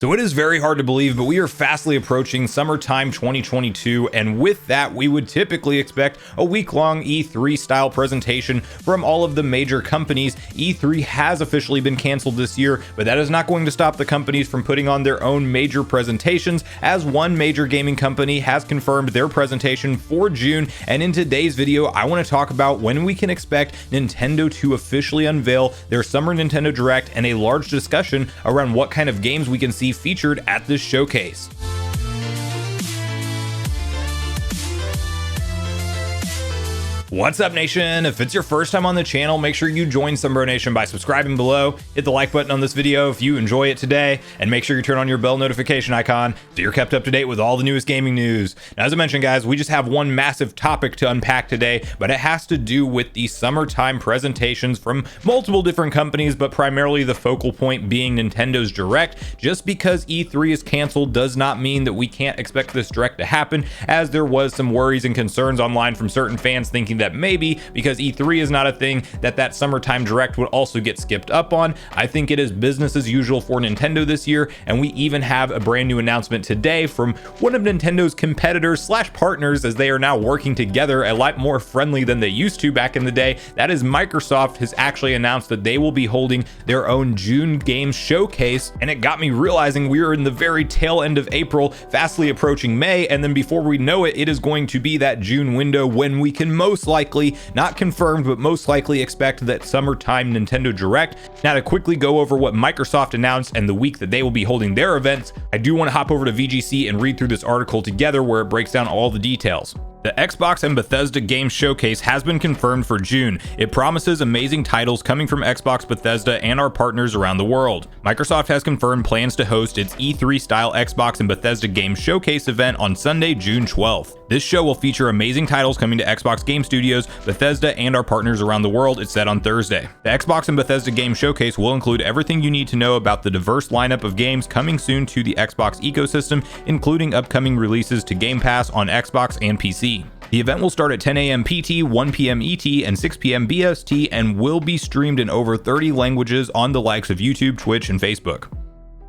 So it is very hard to believe, but we are fastly approaching summertime 2022, and with that, we would typically expect a week-long E3 style presentation from all of the major companies. E3 has officially been canceled this year, but that is not going to stop the companies from putting on their own major presentations, as one major gaming company has confirmed their presentation for June. And in today's video, I want to talk about when we can expect Nintendo to officially unveil their Summer Nintendo Direct and a large discussion around what kind of games we can see featured at this showcase. What's up, Nation? If it's your first time on the channel, make sure you join Sunbro Nation by subscribing below, hit the like button on this video if you enjoy it today, and make sure you turn on your bell notification icon so you're kept up to date with all the newest gaming news. Now, as I mentioned, guys, we just have one massive topic to unpack today, but it has to do with the summertime presentations from multiple different companies, but primarily the focal point being Nintendo's Direct. Just because E3 is canceled does not mean that we can't expect this Direct to happen, as there was some worries and concerns online from certain fans thinking that maybe because E3 is not a thing, that summertime Direct would also get skipped up on. I think it is business as usual for Nintendo this year, and we even have a brand new announcement today from one of Nintendo's competitors slash partners, as they are now working together a lot more friendly than they used to back in the day. That is, Microsoft has actually announced that they will be holding their own June Games Showcase, and it got me realizing we are in the very tail end of April, fastly approaching May, and then before we know it, it is going to be that June window when we can most likely, not confirmed, but most likely expect that summertime Nintendo Direct. Now, to quickly go over what Microsoft announced and the week that they will be holding their events, I do want to hop over to VGC and read through this article together where it breaks down all the details. The Xbox and Bethesda Games Showcase has been confirmed for June. It promises amazing titles coming from Xbox, Bethesda, and our partners around the world. Microsoft has confirmed plans to host its E3-style Xbox and Bethesda Games Showcase event on Sunday, June 12th. This show will feature amazing titles coming to Xbox Game Studios, Bethesda, and our partners around the world, it said on Thursday. The Xbox and Bethesda Games Showcase will include everything you need to know about the diverse lineup of games coming soon to the Xbox ecosystem, including upcoming releases to Game Pass on Xbox and PC. The event will start at 10 a.m. PT, 1 p.m. ET, and 6 p.m. BST, and will be streamed in over 30 languages on the likes of YouTube, Twitch, and Facebook.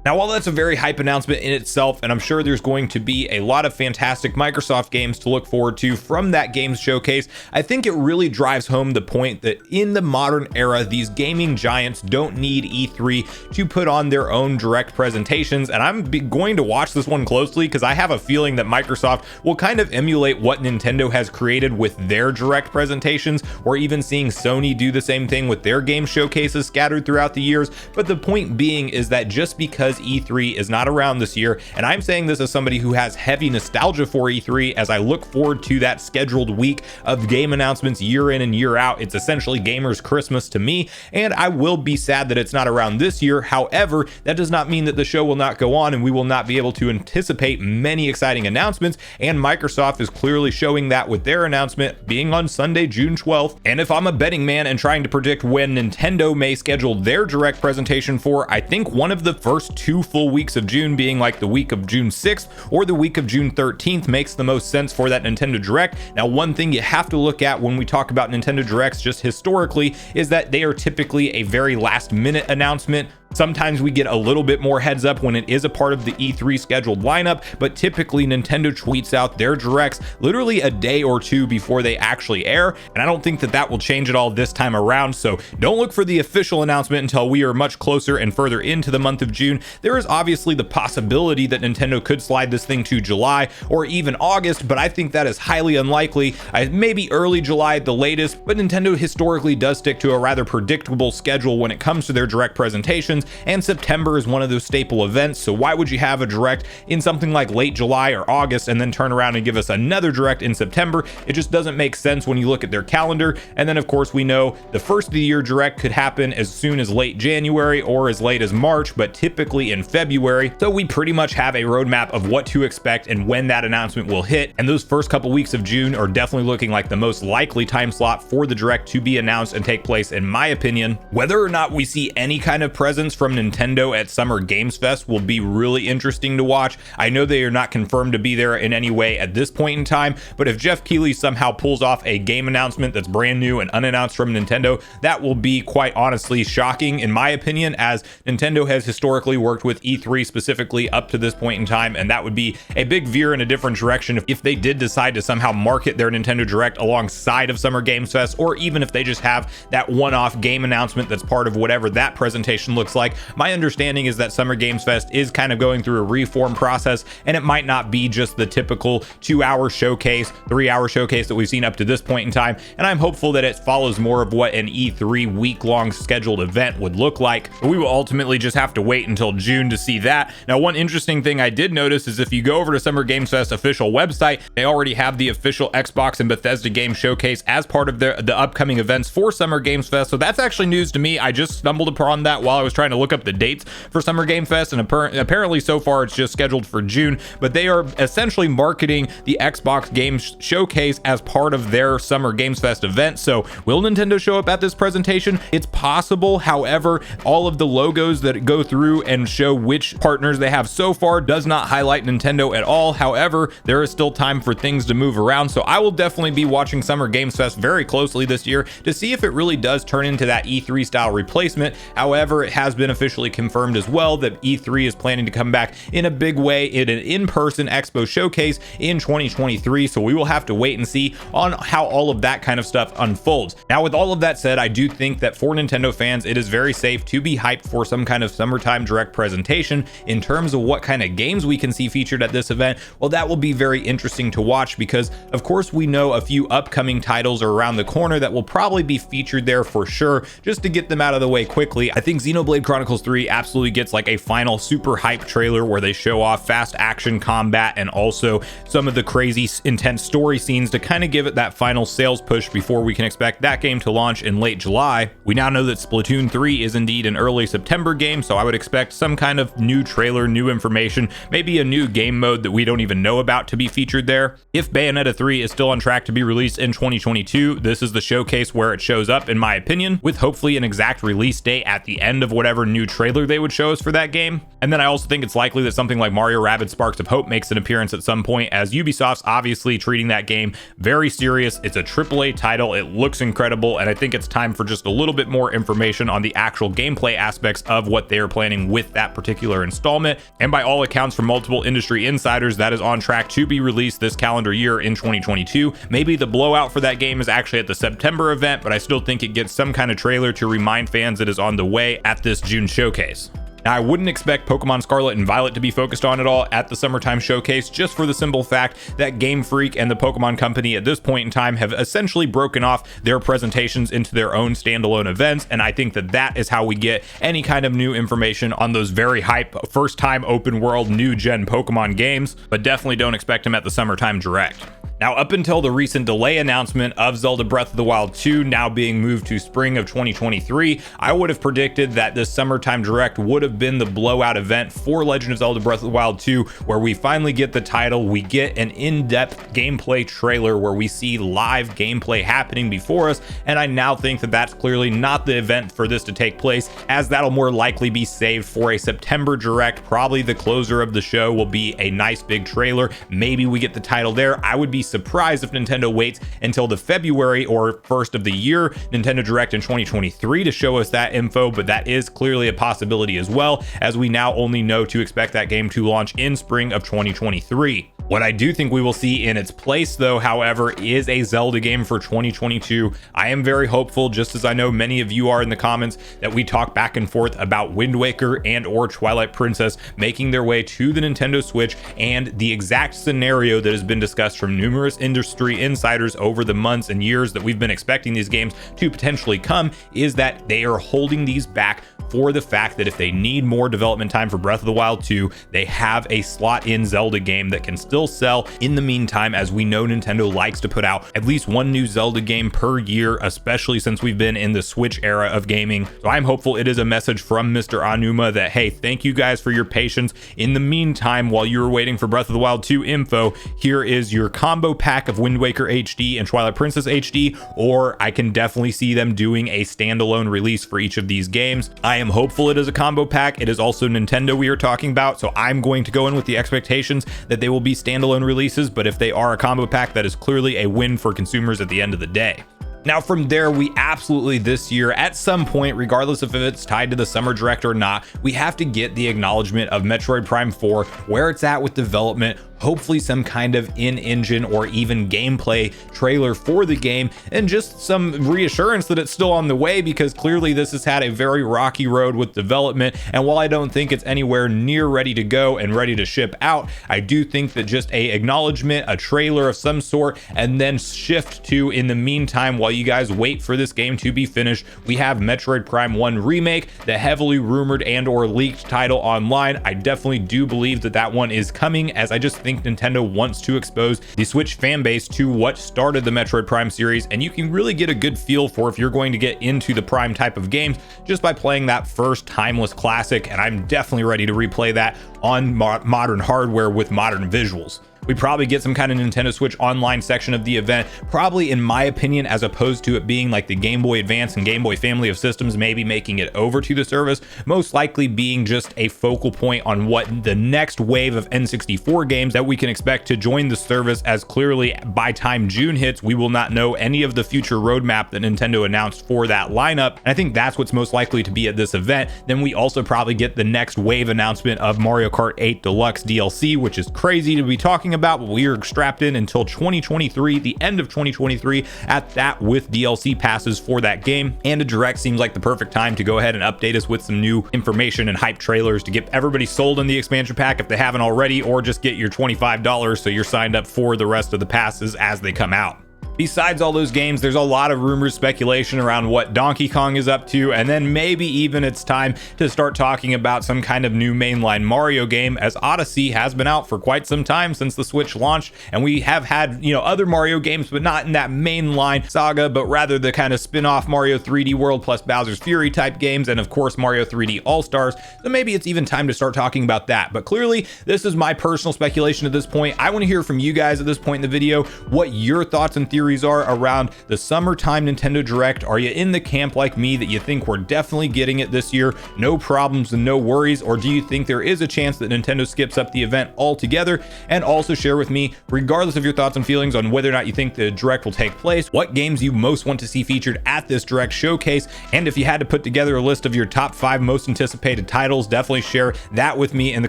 Now, while that's a very hype announcement in itself, and I'm sure there's going to be a lot of fantastic Microsoft games to look forward to from that games showcase, I think it really drives home the point that in the modern era, these gaming giants don't need E3 to put on their own direct presentations. And I'm going to watch this one closely because I have a feeling that Microsoft will kind of emulate what Nintendo has created with their direct presentations, or even seeing Sony do the same thing with their game showcases scattered throughout the years. But the point being is that just because E3 is not around this year, and I'm saying this as somebody who has heavy nostalgia for E3 as I look forward to that scheduled week of game announcements year in and year out. It's essentially gamers' Christmas to me, and I will be sad that it's not around this year. However, that does not mean that the show will not go on and we will not be able to anticipate many exciting announcements, and Microsoft is clearly showing that with their announcement being on Sunday, June 12th. And if I'm a betting man and trying to predict when Nintendo may schedule their direct presentation for, I think one of the first 2 full weeks of June, being like the week of June 6th or the week of June 13th, makes the most sense for that Nintendo Direct. Now, one thing you have to look at when we talk about Nintendo Directs just historically is that they are typically a very last minute announcement. Sometimes we get a little bit more heads up when it is a part of the E3 scheduled lineup, but typically Nintendo tweets out their directs literally a day or two before they actually air, and I don't think that will change at all this time around. So don't look for the official announcement until we are much closer and further into the month of June. There is obviously the possibility that Nintendo could slide this thing to July or even August, but I think that is highly unlikely. Maybe early July at the latest, but Nintendo historically does stick to a rather predictable schedule when it comes to their direct presentations, and September is one of those staple events. So why would you have a direct in something like late July or August and then turn around and give us another direct in September? It just doesn't make sense when you look at their calendar. And then of course we know the first of the year direct could happen as soon as late January or as late as March, but typically in February. So we pretty much have a roadmap of what to expect and when that announcement will hit. And those first couple weeks of June are definitely looking like the most likely time slot for the direct to be announced and take place, in my opinion. Whether or not we see any kind of presence announcements from Nintendo at Summer Games Fest will be really interesting to watch. I know they are not confirmed to be there in any way at this point in time, but if Jeff Keighley somehow pulls off a game announcement that's brand new and unannounced from Nintendo, that will be quite honestly shocking in my opinion, as Nintendo has historically worked with E3 specifically up to this point in time, and that would be a big veer in a different direction if they did decide to somehow market their Nintendo Direct alongside of Summer Games Fest, or even if they just have that one-off game announcement that's part of whatever that presentation looks like. My understanding is that Summer Games Fest is kind of going through a reform process, and it might not be just the typical 2-hour showcase, 3-hour showcase that we've seen up to this point in time, and I'm hopeful that it follows more of what an E3 week-long scheduled event would look like. But we will ultimately just have to wait until June to see that. Now, one interesting thing I did notice is if you go over to Summer Games Fest official website, they already have the official Xbox and Bethesda game showcase as part of the upcoming events for Summer Games Fest. So that's actually news to me. I just stumbled upon that while I was trying to look up the dates for Summer Game Fest, and apparently so far it's just scheduled for June, but they are essentially marketing the Xbox Games Showcase as part of their Summer Games Fest event. So will Nintendo show up at this presentation? It's possible. However, all of the logos that go through and show which partners they have so far does not highlight Nintendo at all. However, there is still time for things to move around, so I will definitely be watching Summer Games Fest very closely this year to see if it really does turn into that E3 style replacement. However, it has been officially confirmed as well that E3 is planning to come back in a big way in an in-person expo showcase in 2023, so we will have to wait and see on how all of that kind of stuff unfolds. Now, with all of that said, I do think that for Nintendo fans, it is very safe to be hyped for some kind of summertime direct presentation. In terms of what kind of games we can see featured at this event, well, that will be very interesting to watch because, of course, we know a few upcoming titles are around the corner that will probably be featured there for sure. Just to get them out of the way quickly, I think Xenoblade Chronicles 3 absolutely gets like a final super hype trailer where they show off fast action combat and also some of the crazy intense story scenes to kind of give it that final sales push before we can expect that game to launch in late July. We now know that Splatoon 3 is indeed an early September game, so I would expect some kind of new trailer, new information, maybe a new game mode that we don't even know about to be featured there. If Bayonetta 3 is still on track to be released in 2022, this is the showcase where it shows up in my opinion, with hopefully an exact release date at the end of whatever new trailer they would show us for that game. And then I also think it's likely that something like Mario Rabbids Sparks of Hope makes an appearance at some point, as Ubisoft's obviously treating that game very serious. It's a AAA title, it looks incredible, and I think it's time for just a little bit more information on the actual gameplay aspects of what they are planning with that particular installment. And by all accounts from multiple industry insiders, that is on track to be released this calendar year in 2022. Maybe the blowout for that game is actually at the September event, but I still think it gets some kind of trailer to remind fans it is on the way at this June showcase. Now, I wouldn't expect Pokemon Scarlet and Violet to be focused on at all at the summertime showcase, just for the simple fact that Game Freak and the Pokemon Company at this point in time have essentially broken off their presentations into their own standalone events, and I think that that is how we get any kind of new information on those very hype first time open world new gen Pokemon games, but definitely don't expect them at the summertime direct. Now, up until the recent delay announcement of Zelda Breath of the Wild 2 now being moved to spring of 2023, I would have predicted that this summertime direct would have been the blowout event for Legend of Zelda Breath of the Wild 2, where we finally get the title, we get an in-depth gameplay trailer where we see live gameplay happening before us, and I now think that that's clearly not the event for this to take place, as that'll more likely be saved for a September direct. Probably the closer of the show will be a nice big trailer. Maybe we get the title there. I would be surprised if Nintendo waits until the February or first of the year Nintendo Direct in 2023 to show us that info, but that is clearly a possibility as well, as we now only know to expect that game to launch in spring of 2023. What I do think we will see in its place, though, however, is a Zelda game for 2022. I am very hopeful, just as I know many of you are in the comments, that we talk back and forth about Wind Waker and or Twilight Princess making their way to the Nintendo Switch, and the exact scenario that has been discussed from numerous industry insiders over the months and years that we've been expecting these games to potentially come is that they are holding these back for the fact that if they need more development time for Breath of the Wild 2, they have a slot in Zelda game that can still sell in the meantime, as we know Nintendo likes to put out at least one new Zelda game per year, especially since we've been in the Switch era of gaming. So I'm hopeful it is a message from Mr. Aonuma that, hey, thank you guys for your patience. In the meantime, while you were waiting for Breath of the Wild 2 info, here is your combo combo pack of Wind Waker HD and Twilight Princess HD, or I can definitely see them doing a standalone release for each of these games. I am hopeful it is a combo pack. It is also Nintendo we are talking about, so I'm going to go in with the expectations that they will be standalone releases, but if they are a combo pack, that is clearly a win for consumers at the end of the day. Now from there, we absolutely this year at some point, regardless if it's tied to the Summer Direct or not, we have to get the acknowledgement of Metroid Prime 4, where it's at with development, hopefully some kind of in-engine or even gameplay trailer for the game, and just some reassurance that it's still on the way, because clearly this has had a very rocky road with development. And while I don't think it's anywhere near ready to go and ready to ship out, I do think that just a acknowledgement, a trailer of some sort, and then shift to, in the meantime, while you guys wait for this game to be finished, we have Metroid Prime 1 Remake, the heavily rumored and or leaked title online. I definitely do believe that that one is coming, as I just think Nintendo wants to expose the Switch fan base to what started the Metroid Prime series, and you can really get a good feel for if you're going to get into the Prime type of games just by playing that first timeless classic, and I'm definitely ready to replay that on modern hardware with modern visuals. We probably get some kind of Nintendo Switch Online section of the event, probably in my opinion, as opposed to it being like the Game Boy Advance and Game Boy family of systems, maybe making it over to the service, most likely being just a focal point on what the next wave of N64 games that we can expect to join the service, as clearly by time June hits, we will not know any of the future roadmap that Nintendo announced for that lineup. And I think that's what's most likely to be at this event. Then we also probably get the next wave announcement of Mario Kart 8 Deluxe DLC, which is crazy to be talking about, but we are strapped in until 2023, the end of 2023 at that, with DLC passes for that game. And a direct seems like the perfect time to go ahead and update us with some new information and hype trailers to get everybody sold on the expansion pack if they haven't already, or just get your $25 so you're signed up for the rest of the passes as they come out. Besides all those games, there's a lot of rumors, speculation around what Donkey Kong is up to, and then maybe even it's time to start talking about some kind of new mainline Mario game, as Odyssey has been out for quite some time since the Switch launched, and we have had, other Mario games, but not in that mainline saga, but rather the kind of spin-off Mario 3D World plus Bowser's Fury type games, and of course Mario 3D All-Stars. So maybe it's even time to start talking about that. But clearly, this is my personal speculation at this point. I want to hear from you guys at this point in the video what your thoughts and theories are around the summertime Nintendo Direct. Are you in the camp like me that you think we're definitely getting it this year, no problems and no worries, or do you think there is a chance that Nintendo skips up the event altogether? And also share with me, regardless of your thoughts and feelings on whether or not you think the Direct will take place, what games you most want to see featured at this Direct showcase. And if you had to put together a list of your top 5 most anticipated titles, definitely share that with me in the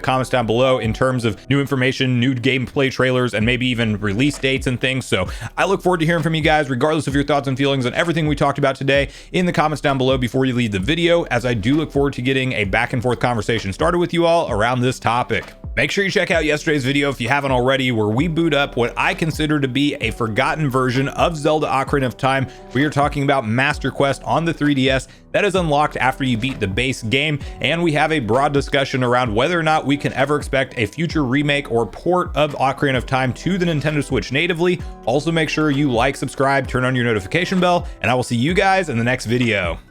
comments down below in terms of new information, new gameplay trailers, and maybe even release dates and things. So I look forward to hearing from you guys, regardless of your thoughts and feelings on everything we talked about today, in the comments down below before you leave the video, as I do look forward to getting a back and forth conversation started with you all around this topic. Make sure you check out yesterday's video if you haven't already, where we boot up what I consider to be a forgotten version of Zelda Ocarina of Time. We are talking about Master Quest on the 3DS that is unlocked after you beat the base game, and we have a broad discussion around whether or not we can ever expect a future remake or port of Ocarina of Time to the Nintendo Switch natively. Also make sure you like, subscribe, turn on your notification bell, and I will see you guys in the next video.